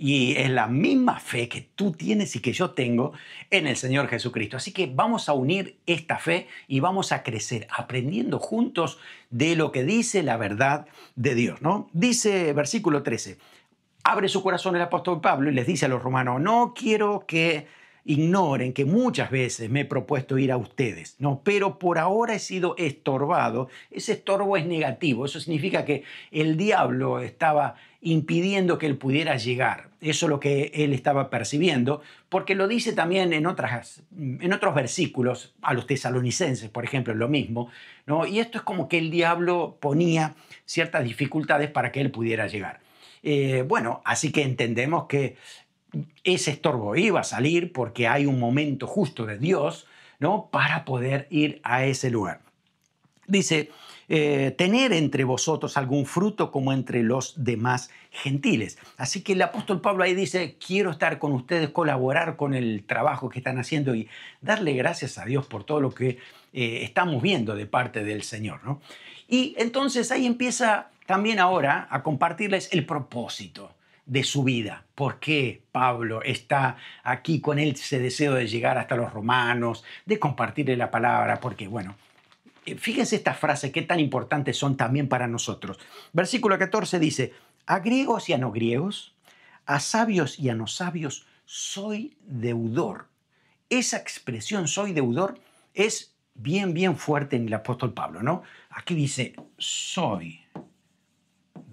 y es la misma fe que tú tienes y que yo tengo en el Señor Jesucristo. Así que vamos a unir esta fe y vamos a crecer aprendiendo juntos de lo que dice la verdad de Dios, ¿no? Dice versículo 13, abre su corazón el apóstol Pablo y les dice a los romanos, no quiero que ignoren que muchas veces me he propuesto ir a ustedes, ¿no? Pero por ahora he sido estorbado. Ese estorbo es negativo, eso significa que el diablo estaba impidiendo que él pudiera llegar. Eso es lo que él estaba percibiendo, porque lo dice también en otros versículos, a los tesalonicenses, por ejemplo, lo mismo, ¿no? Y esto es como que el diablo ponía ciertas dificultades para que él pudiera llegar. Bueno, así que entendemos que ese estorbo iba a salir porque hay un momento justo de Dios, ¿no?, para poder ir a ese lugar. Dice, tener entre vosotros algún fruto como entre los demás gentiles. Así que el apóstol Pablo ahí dice, quiero estar con ustedes, colaborar con el trabajo que están haciendo y darle gracias a Dios por todo lo que estamos viendo de parte del Señor, ¿no? Y entonces ahí empieza también ahora a compartirles el propósito de su vida. ¿Por qué Pablo está aquí con ese deseo de llegar hasta los romanos, de compartirle la palabra? Porque, bueno, fíjense estas frases qué tan importantes son también para nosotros. Versículo 14 dice, a griegos y a no griegos, a sabios y a no sabios, soy deudor. Esa expresión, soy deudor, es bien fuerte en el apóstol Pablo, ¿no? Aquí dice, soy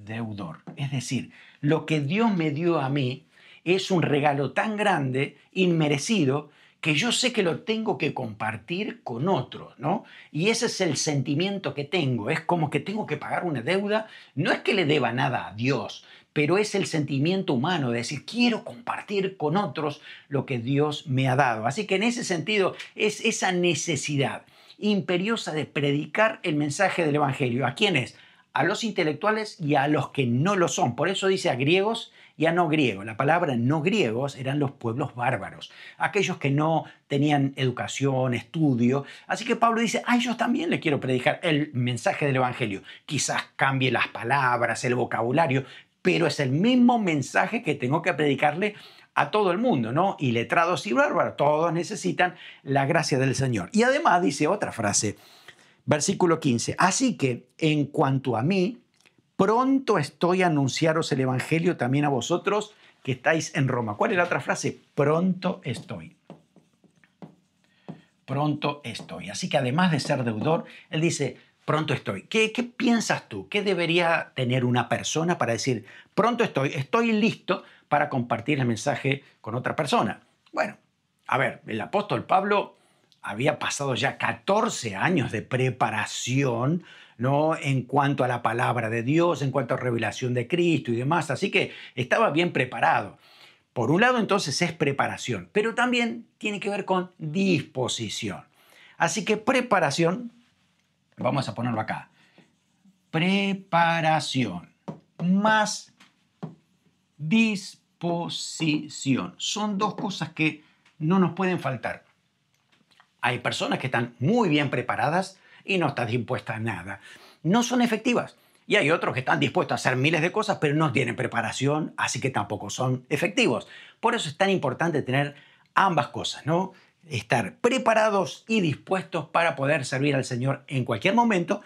deudor. Es decir, lo que Dios me dio a mí es un regalo tan grande, inmerecido, que yo sé que lo tengo que compartir con otros, ¿no? Y ese es el sentimiento que tengo. Es como que tengo que pagar una deuda. No es que le deba nada a Dios, pero es el sentimiento humano de decir, quiero compartir con otros lo que Dios me ha dado. Así que en ese sentido es esa necesidad imperiosa de predicar el mensaje del Evangelio. ¿A quiénes? A los intelectuales y a los que no lo son. Por eso dice a griegos y a no griegos. La palabra no griegos eran los pueblos bárbaros, aquellos que no tenían educación, estudio. Así que Pablo dice, a ellos también les quiero predicar el mensaje del Evangelio. Quizás cambie las palabras, el vocabulario, pero es el mismo mensaje que tengo que predicarle a todo el mundo, ¿no? Y letrados y bárbaros, todos necesitan la gracia del Señor. Y además dice otra frase, versículo 15, así que en cuanto a mí, pronto estoy a anunciaros el Evangelio también a vosotros que estáis en Roma. ¿Cuál es la otra frase? Pronto estoy. Pronto estoy. Así que además de ser deudor, él dice, pronto estoy. ¿Qué piensas tú? ¿Qué debería tener una persona para decir, pronto estoy listo para compartir el mensaje con otra persona? Bueno, a ver, el apóstol Pablo había pasado ya 14 años de preparación, ¿no?, en cuanto a la palabra de Dios, en cuanto a revelación de Cristo y demás. Así que estaba bien preparado. Por un lado, entonces, es preparación, pero también tiene que ver con disposición. Así que preparación, vamos a ponerlo acá, preparación más disposición. Son dos cosas que no nos pueden faltar. Hay personas que están muy bien preparadas y no están dispuestas a nada. No son efectivas. Y hay otros que están dispuestos a hacer miles de cosas, pero no tienen preparación, así que tampoco son efectivos. Por eso es tan importante tener ambas cosas, ¿no? Estar preparados y dispuestos para poder servir al Señor en cualquier momento,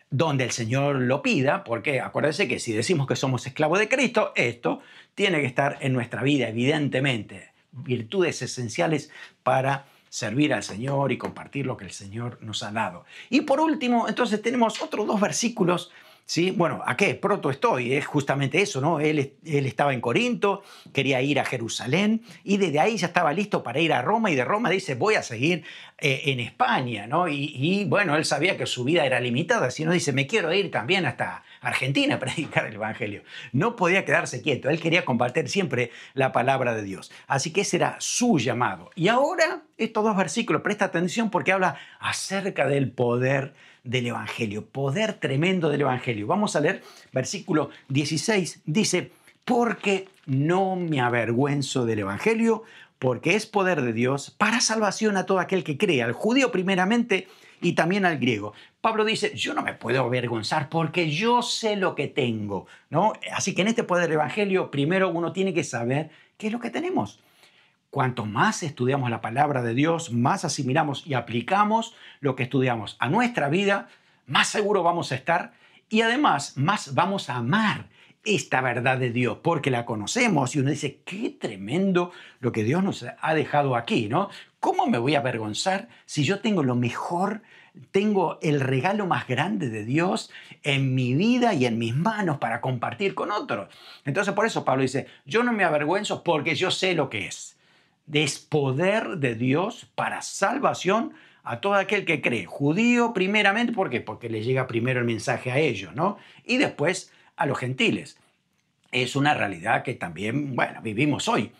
donde el Señor lo pida, porque acuérdense que si decimos que somos esclavos de Cristo, esto tiene que estar en nuestra vida, evidentemente. Virtudes esenciales para servir al Señor y compartir lo que el Señor nos ha dado. Y por último, entonces tenemos otros dos versículos, ¿sí? Bueno, ¿a qué? Pronto estoy, es justamente eso, ¿no? Él estaba en Corinto, quería ir a Jerusalén y desde ahí ya estaba listo para ir a Roma y de Roma dice, voy a seguir en España, ¿no? Y bueno, él sabía que su vida era limitada, sino dice, me quiero ir también hasta Argentina a predicar el Evangelio. No podía quedarse quieto, él quería compartir siempre la palabra de Dios. Así que ese era su llamado. Y ahora estos dos versículos, presta atención porque habla acerca del poder del Evangelio, poder tremendo del Evangelio. Vamos a leer versículo 16, dice, porque no me avergüenzo del Evangelio, porque es poder de Dios para salvación a todo aquel que cree, al judío primeramente y también al griego. Pablo dice, yo no me puedo avergonzar porque yo sé lo que tengo, ¿no? Así que en este poder del Evangelio, primero uno tiene que saber qué es lo que tenemos. Cuanto más estudiamos la palabra de Dios, más asimilamos y aplicamos lo que estudiamos a nuestra vida, más seguro vamos a estar y además más vamos a amar esta verdad de Dios, porque la conocemos y uno dice, qué tremendo lo que Dios nos ha dejado aquí, ¿no? ¿Cómo me voy a avergonzar si yo tengo lo mejor, tengo el regalo más grande de Dios en mi vida y en mis manos para compartir con otros? Entonces por eso Pablo dice, yo no me avergüenzo porque yo sé lo que es. Es poder de Dios para salvación a todo aquel que cree. Judío primeramente, ¿por qué? Porque le llega primero el mensaje a ellos, ¿no? Y después a los gentiles. Es una realidad que también, bueno, vivimos hoy.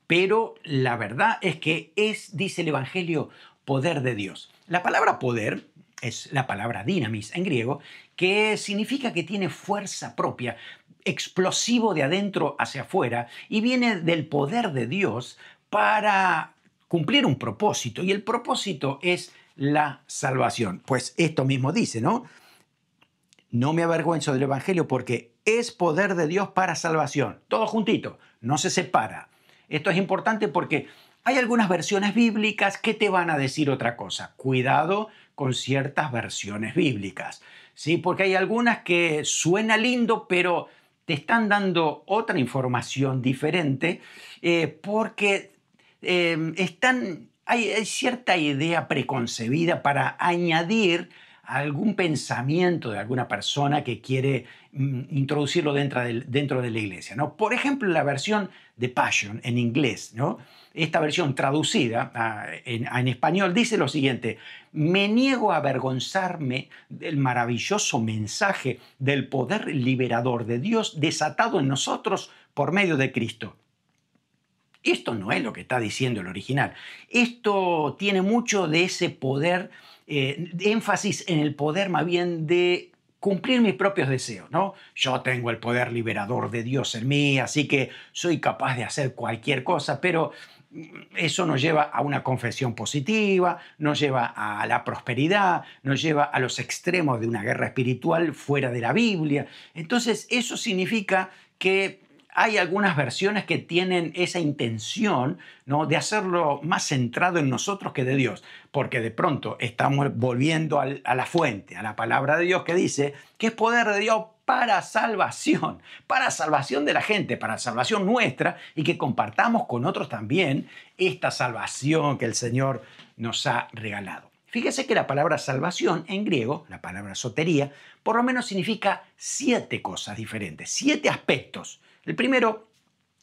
Pero la verdad es que es, dice el Evangelio, poder de Dios. La palabra poder es la palabra dynamis en griego, que significa que tiene fuerza propia, explosivo de adentro hacia afuera, y viene del poder de Dios para cumplir un propósito. Y el propósito es la salvación. Pues esto mismo dice, ¿no? No me avergüenzo del Evangelio porque es poder de Dios para salvación. Todo juntito, no se separa. Esto es importante porque hay algunas versiones bíblicas que te van a decir otra cosa. Cuidado con ciertas versiones bíblicas, ¿sí? Porque hay algunas que suena lindo, pero te están dando otra información diferente porque hay cierta idea preconcebida para añadir algún pensamiento de alguna persona que quiere introducirlo dentro de la iglesia, ¿no? Por ejemplo, la versión de Passion en inglés, ¿no? Esta versión traducida en español dice lo siguiente: me niego a avergonzarme del maravilloso mensaje del poder liberador de Dios desatado en nosotros por medio de Cristo. Esto no es lo que está diciendo el original. Esto tiene mucho de ese poder, de énfasis en el poder más bien de cumplir mis propios deseos, ¿no? Yo tengo el poder liberador de Dios en mí, así que soy capaz de hacer cualquier cosa, pero eso nos lleva a una confesión positiva, nos lleva a la prosperidad, nos lleva a los extremos de una guerra espiritual fuera de la Biblia. Entonces, eso significa que hay algunas versiones que tienen esa intención, ¿no?, de hacerlo más centrado en nosotros que de Dios, porque de pronto estamos volviendo a la fuente, a la palabra de Dios que dice que es poder de Dios para salvación de la gente, para salvación nuestra y que compartamos con otros también esta salvación que el Señor nos ha regalado. Fíjese que la palabra salvación en griego, la palabra sotería, por lo menos significa 7 cosas diferentes, 7 aspectos. El primero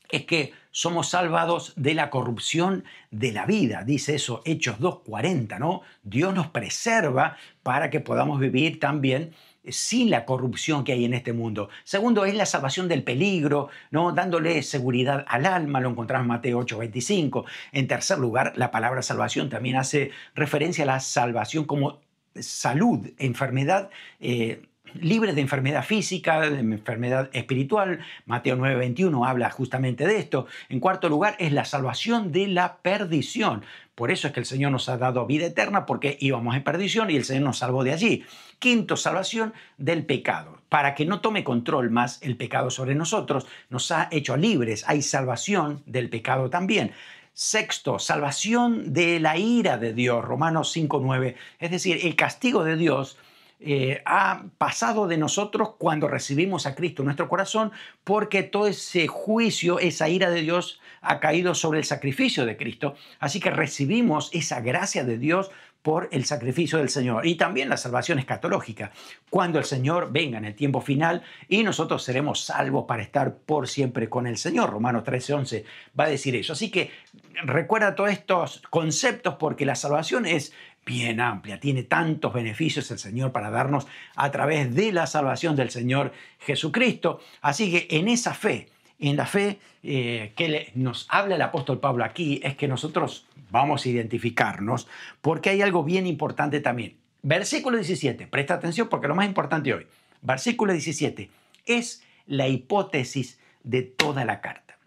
es que somos salvados de la corrupción de la vida. Dice eso Hechos 2:40, ¿no? Dios nos preserva para que podamos vivir también sin la corrupción que hay en este mundo. Segundo, es la salvación del peligro, ¿no?, dándole seguridad al alma, lo encontramos en Mateo 8:25. En tercer lugar, la palabra salvación también hace referencia a la salvación como salud, enfermedad, libre de enfermedad física, de enfermedad espiritual. Mateo 9:21 habla justamente de esto. En cuarto lugar, es la salvación de la perdición. Por eso es que el Señor nos ha dado vida eterna, porque íbamos en perdición y el Señor nos salvó de allí. Quinto, salvación del pecado. Para que no tome control más el pecado sobre nosotros, nos ha hecho libres. Hay salvación del pecado también. Sexto, salvación de la ira de Dios. Romanos 5:9. Es decir, el castigo de Dios ha pasado de nosotros cuando recibimos a Cristo en nuestro corazón, porque todo ese juicio, esa ira de Dios ha caído sobre el sacrificio de Cristo. Así que recibimos esa gracia de Dios por el sacrificio del Señor. Y también la salvación escatológica, cuando el Señor venga en el tiempo final y nosotros seremos salvos para estar por siempre con el Señor. Romanos 13:11 va a decir eso. Así que recuerda todos estos conceptos, porque la salvación es bien amplia, tiene tantos beneficios el Señor para darnos a través de la salvación del Señor Jesucristo. Así que en esa fe, en la fe nos habla el apóstol Pablo aquí, es que nosotros vamos a identificarnos porque hay algo bien importante también. Versículo 17, presta atención porque lo más importante hoy, versículo 17, es la hipótesis de toda la carta.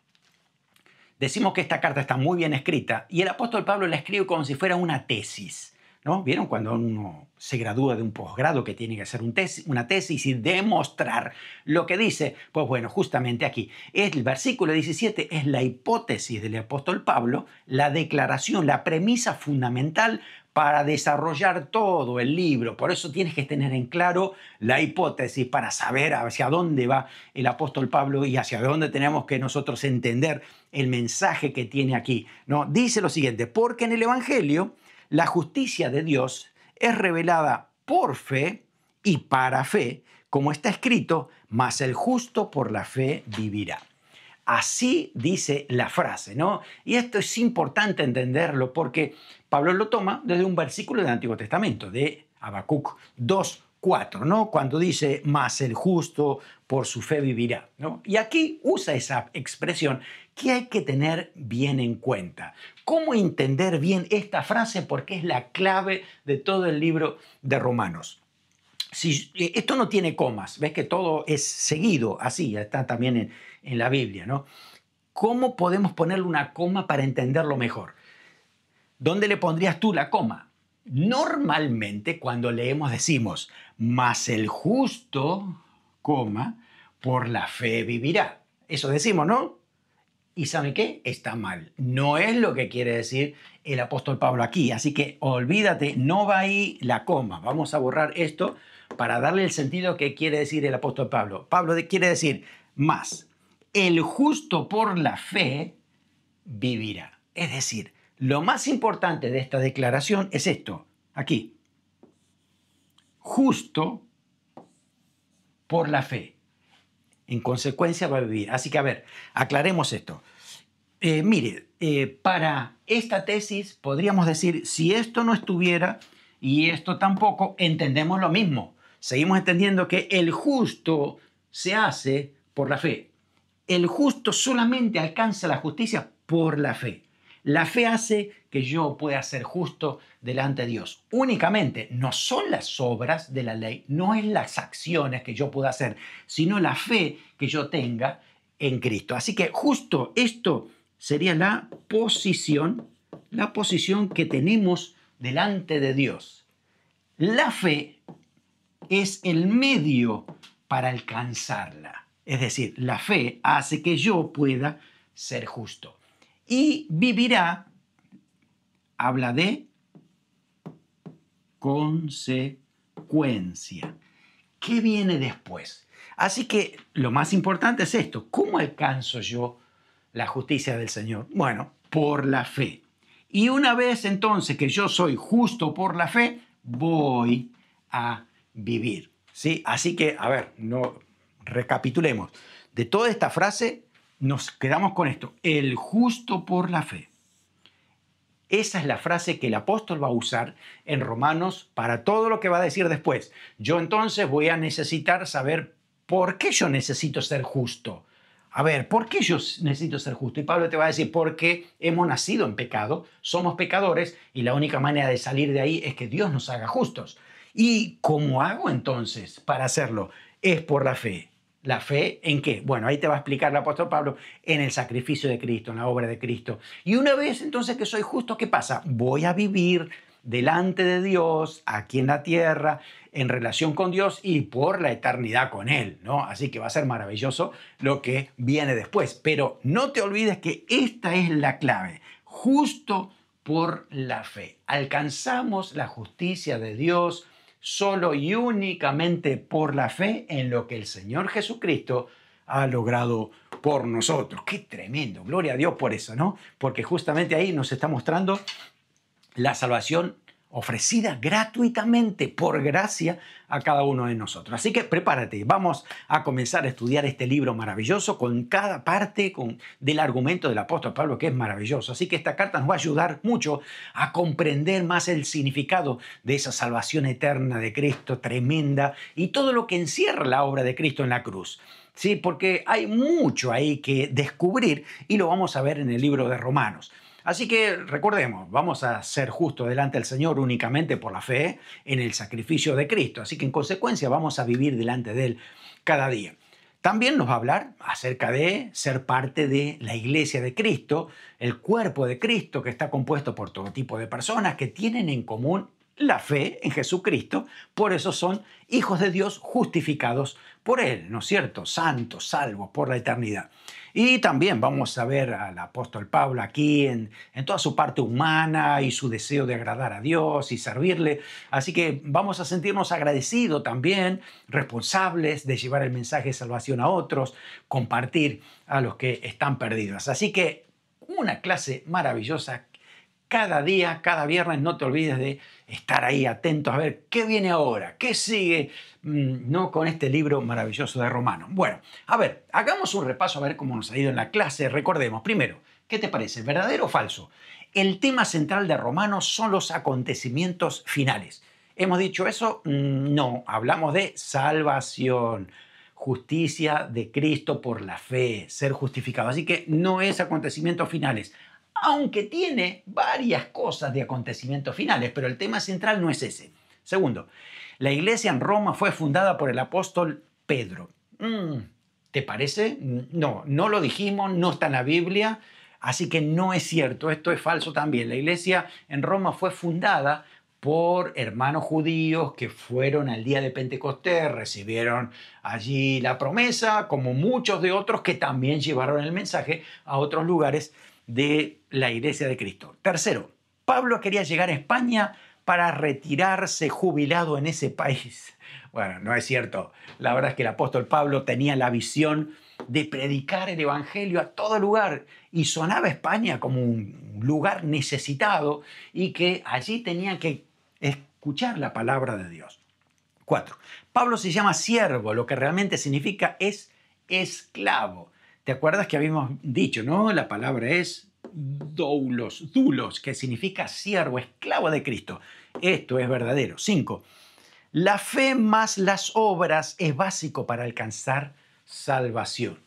Decimos que esta carta está muy bien escrita y el apóstol Pablo la escribe como si fuera una tesis, ¿no? ¿Vieron cuando uno se gradúa de un posgrado que tiene que hacer una tesis y demostrar lo que dice? Pues bueno, justamente aquí, el versículo 17 es la hipótesis del apóstol Pablo, la declaración, la premisa fundamental para desarrollar todo el libro. Por eso tienes que tener en claro la hipótesis para saber hacia dónde va el apóstol Pablo y hacia dónde tenemos que nosotros entender el mensaje que tiene aquí, ¿no? Dice lo siguiente, porque en el Evangelio la justicia de Dios es revelada por fe y para fe, como está escrito, mas el justo por la fe vivirá. Así dice la frase, ¿no? Y esto es importante entenderlo porque Pablo lo toma desde un versículo del Antiguo Testamento, de Habacuc 2:4, ¿no? Cuando dice, mas el justo por su fe vivirá, ¿no? Y aquí usa esa expresión que hay que tener bien en cuenta. ¿Cómo entender bien esta frase? Porque es la clave de todo el libro de Romanos. Si esto no tiene comas, ves que todo es seguido, así, está también en la Biblia, ¿no? ¿Cómo podemos ponerle una coma para entenderlo mejor? ¿Dónde le pondrías tú la coma? Normalmente cuando leemos decimos, mas el justo, coma, por la fe vivirá. Eso decimos, ¿no? ¿Y saben qué? Está mal. No es lo que quiere decir el apóstol Pablo aquí. Así que olvídate, no va ahí la coma. Vamos a borrar esto para darle el sentido que quiere decir el apóstol Pablo. Pablo quiere decir, más, el justo por la fe vivirá. Es decir, lo más importante de esta declaración es esto, aquí. Justo por la fe. En consecuencia va a vivir. Así que, a ver, aclaremos esto. Para esta tesis podríamos decir, si esto no estuviera y esto tampoco, entendemos lo mismo. Seguimos entendiendo que el justo se hace por la fe. El justo solamente alcanza la justicia por la fe. La fe hace que yo pueda ser justo delante de Dios. Únicamente, no son las obras de la ley, no es las acciones que yo pueda hacer, sino la fe que yo tenga en Cristo. Así que justo esto sería la posición que tenemos delante de Dios. La fe es el medio para alcanzarla. Es decir, la fe hace que yo pueda ser justo. Y vivirá, habla de consecuencia. ¿Qué viene después? Así que lo más importante es esto. ¿Cómo alcanzo yo la justicia del Señor? Bueno, por la fe. Y una vez entonces que yo soy justo por la fe, voy a vivir. ¿Sí? Así que, a ver, recapitulemos. De toda esta frase nos quedamos con esto. El justo por la fe. Esa es la frase que el apóstol va a usar en Romanos para todo lo que va a decir después. Yo entonces voy a necesitar saber por qué yo necesito ser justo. A ver, ¿por qué yo necesito ser justo? Y Pablo te va a decir, porque hemos nacido en pecado, somos pecadores y la única manera de salir de ahí es que Dios nos haga justos. ¿Y cómo hago entonces para hacerlo? Es por la fe. ¿La fe en qué? Bueno, ahí te va a explicar el apóstol Pablo en el sacrificio de Cristo, en la obra de Cristo. Y una vez entonces que soy justo, ¿qué pasa? Voy a vivir delante de Dios, aquí en la tierra, en relación con Dios y por la eternidad con Él, ¿no? Así que va a ser maravilloso lo que viene después. Pero no te olvides que esta es la clave. Justo por la fe. Alcanzamos la justicia de Dios solo y únicamente por la fe en lo que el Señor Jesucristo ha logrado por nosotros. ¡Qué tremendo! Gloria a Dios por eso, ¿no? Porque justamente ahí nos está mostrando la salvación ofrecida gratuitamente por gracia a cada uno de nosotros. Así que prepárate, vamos a comenzar a estudiar este libro maravilloso con cada parte del argumento del apóstol Pablo, que es maravilloso. Así que esta carta nos va a ayudar mucho a comprender más el significado de esa salvación eterna de Cristo, tremenda, y todo lo que encierra la obra de Cristo en la cruz. Sí, porque hay mucho ahí que descubrir y lo vamos a ver en el libro de Romanos. Así que recordemos, vamos a ser justos delante del Señor únicamente por la fe en el sacrificio de Cristo. Así que en consecuencia vamos a vivir delante de Él cada día. También nos va a hablar acerca de ser parte de la iglesia de Cristo, el cuerpo de Cristo que está compuesto por todo tipo de personas que tienen en común la fe en Jesucristo, por eso son hijos de Dios justificados por Él, ¿no es cierto? Santos, salvos por la eternidad. Y también vamos a ver al apóstol Pablo aquí en toda su parte humana y su deseo de agradar a Dios y servirle. Así que vamos a sentirnos agradecidos también, responsables de llevar el mensaje de salvación a otros, compartir a los que están perdidos. Así que una clase maravillosa. Cada día, cada viernes, no te olvides de estar ahí atentos a ver qué viene ahora, qué sigue ¿no? con este libro maravilloso de Romanos. Bueno, a ver, hagamos un repaso a ver cómo nos ha ido en la clase. Recordemos, primero, ¿qué te parece? ¿Verdadero o falso? El tema central de Romanos son los acontecimientos finales. ¿Hemos dicho eso? No, hablamos de salvación, justicia de Cristo por la fe, ser justificado. Así que no es acontecimientos finales, aunque tiene varias cosas de acontecimientos finales, pero el tema central no es ese. Segundo, la iglesia en Roma fue fundada por el apóstol Pedro. ¿Te parece? No, no lo dijimos, no está en la Biblia, así que no es cierto, esto es falso también. La iglesia en Roma fue fundada por hermanos judíos que fueron al día de Pentecostés, recibieron allí la promesa, como muchos de otros que también llevaron el mensaje a otros lugares de la iglesia de Cristo. Tercero, Pablo quería llegar a España para retirarse jubilado en ese país. Bueno, no es cierto. La verdad es que el apóstol Pablo tenía la visión de predicar el evangelio a todo lugar y sonaba España como un lugar necesitado y que allí tenía que escuchar la palabra de Dios. 4. Pablo se llama siervo, lo que realmente significa es esclavo. ¿Te acuerdas que habíamos dicho, no? La palabra es doulos, que significa siervo, esclavo de Cristo. Esto es verdadero. 5. La fe más las obras es básico para alcanzar salvación.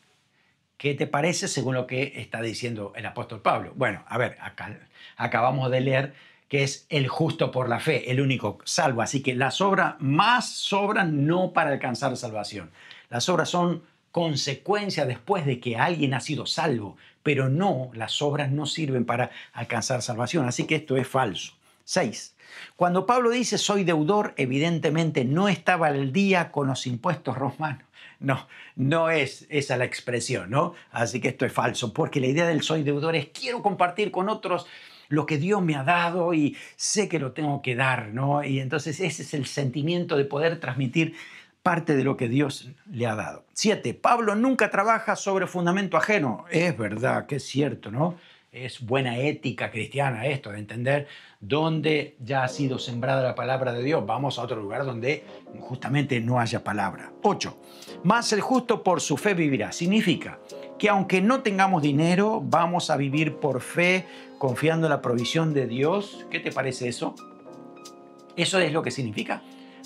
¿Qué te parece según lo que está diciendo el apóstol Pablo? Bueno, a ver, acá acabamos de leer que es el justo por la fe, el único salvo. Así que las obras más sobran no para alcanzar salvación. Las obras son consecuencia después de que alguien ha sido salvo, pero no, las obras no sirven para alcanzar salvación, así que esto es falso. 6. Cuando Pablo dice soy deudor, evidentemente no estaba al día con los impuestos romanos. No, no es esa la expresión, ¿no? Así que esto es falso, porque la idea del soy deudor es quiero compartir con otros lo que Dios me ha dado y sé que lo tengo que dar, ¿no? Y entonces ese es el sentimiento de poder transmitir parte de lo que Dios le ha dado. 7. Pablo nunca trabaja sobre fundamento ajeno. Es verdad que es cierto, ¿no? Es buena ética cristiana esto, de entender dónde ya ha sido sembrada la palabra de Dios. Vamos a otro lugar donde justamente no haya palabra. 8. Mas el justo por su fe vivirá. Significa que aunque no tengamos dinero, vamos a vivir por fe, confiando en la provisión de Dios. ¿Qué te parece eso? ¿Eso es lo que significa?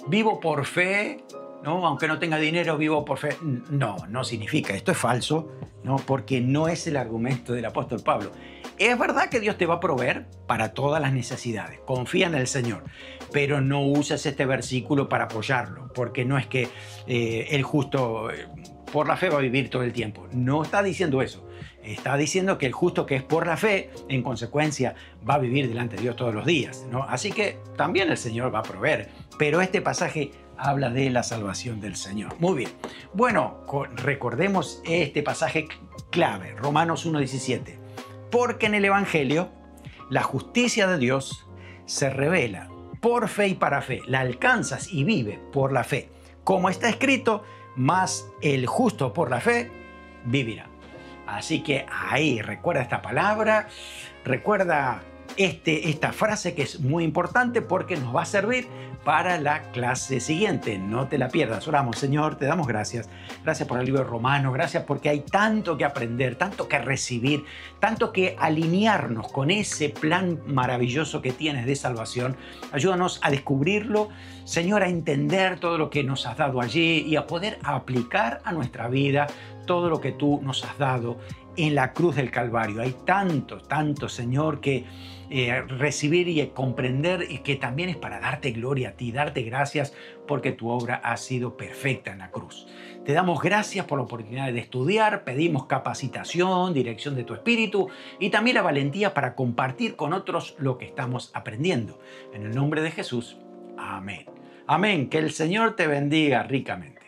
Vivo por fe, ¿no? Aunque no tenga dinero, vivo por fe. No, no significa. Esto es falso, ¿no? Porque no es el argumento del apóstol Pablo. Es verdad que Dios te va a proveer para todas las necesidades. Confía en el Señor. Pero no uses este versículo para apoyarlo. Porque no es que el justo por la fe va a vivir todo el tiempo. No está diciendo eso. Está diciendo que el justo que es por la fe, en consecuencia, va a vivir delante de Dios todos los días, ¿no? Así que también el Señor va a proveer. Pero este pasaje habla de la salvación del Señor. Muy bien. Bueno, recordemos este pasaje clave, Romanos 1:17. Porque en el Evangelio la justicia de Dios se revela por fe y para fe. La alcanzas y vive por la fe. Como está escrito, mas el justo por la fe vivirá. Así que ahí, recuerda esta palabra, recuerda esta frase que es muy importante porque nos va a servir para la clase siguiente. No te la pierdas. Oramos, Señor, te damos gracias. Gracias por el libro de Romanos. Gracias porque hay tanto que aprender, tanto que recibir, tanto que alinearnos con ese plan maravilloso que tienes de salvación. Ayúdanos a descubrirlo, Señor, a entender todo lo que nos has dado allí y a poder aplicar a nuestra vida todo lo que tú nos has dado en la cruz del Calvario. Hay tanto, tanto, Señor, que recibir y comprender, y que también es para darte gloria a ti, darte gracias porque tu obra ha sido perfecta en la cruz. Te damos gracias por la oportunidad de estudiar, pedimos capacitación, dirección de tu Espíritu y también la valentía para compartir con otros lo que estamos aprendiendo. En el nombre de Jesús, amén. Amén, que el Señor te bendiga ricamente.